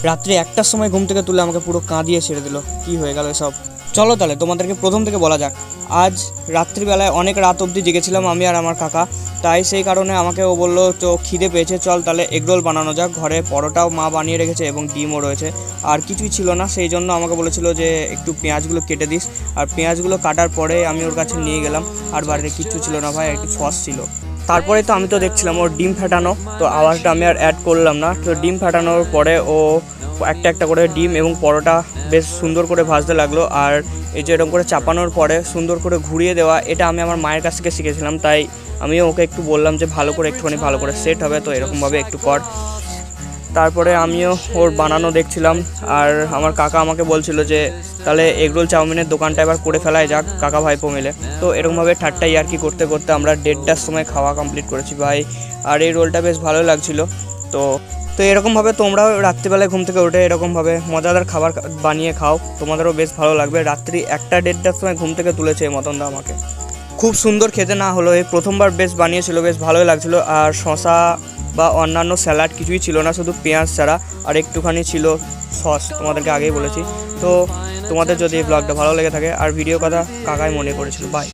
রাত্রি 1টার সময় ঘুম থেকে তুলে আমাকে পুরো কাঁদিয়ে ছেড়ে দিল। কি হয়ে গেল এসব? চলো তাহলে তোমাদেরকে প্রথম থেকে বলা যাক। আজ রাত্রিবেলায় অনেক রাত অবধি জেগেছিলাম আমি আর আমার কাকা। তাই সেই কারণে আমাকে ও বললো তো খিদে পেয়েছে, চল তাহলে এগরোল বানানো যাক। ঘরে পরোটাও মা বানিয়ে রেখেছে এবং ডিমও রয়েছে, আর কিছুই ছিল না। সেই জন্য আমাকে বলেছিল যে একটু পেঁয়াজগুলো কেটে দিস, আর পেঁয়াজগুলো কাটার পরে আমি ওর কাছে নিয়ে গেলাম। আর বাড়িতে কিচ্ছু ছিল না ভাই, একটু সস ছিল। তারপরে তো আমি তো দেখছিলাম ওর ডিম ফাটানো, তো আওয়াজটা আমি আর অ্যাড করলাম না। তো ডিম ফাটানোর পরে ও একটা একটা করে ডিম এবং পরোটা বেশ সুন্দর করে ভাজতে লাগলো। আর এই যে এরকম করে চাপানোর পরে সুন্দর করে ঘুরিয়ে দেওয়া, এটা আমি আমার মায়ের কাছ থেকে শিখেছিলাম। তাই আমিও ওকে একটু বললাম যে ভালো করে একটুখানি ভালো করে সেট হবে, তো এরকমভাবে একটু কর। তারপরে আমিও ওর বানানো দেখছিলাম। আর আমার কাকা আমাকে বলছিল যে তাহলে এগরোল চাউমিনের দোকানটা এবার করে ফেলাই যাক কাকা ভাইপো মিলে। তো এরকমভাবে ঠাট্টাই আর কি করতে করতে আমরা 1:30টার সময় খাওয়া কমপ্লিট করেছি ভাই। আর এই রোলটা বেশ ভালো লাগছিলো। তো তো এরকমভাবে তোমরাও রাত্রিবেলায় ঘুম থেকে উঠে এরকমভাবে মজাদার খাবার বানিয়ে খাও, তোমাদেরও বেশ ভালো লাগবে। রাত্রি 1টা-1:30টার সময় ঘুম থেকে তুলেছে এই মতনদা আমাকে। খুব সুন্দর খেতে না হলো, এই প্রথমবার বেশ বানিয়েছিল, বেশ ভালোই লাগছিলো। আর শশা বা অন্যান্য স্যালাড কিছুই ছিল না, শুধু পেঁয়াজ ছাড়া। আর একটুখানি ছিল সস, তোমাদেরকে আগেই বলেছি। তো তোমাদের যদি এই ব্লগটা ভালো লেগে থাকে আর ভিডিও কথা কাকাই মনে করেছিল। বাই।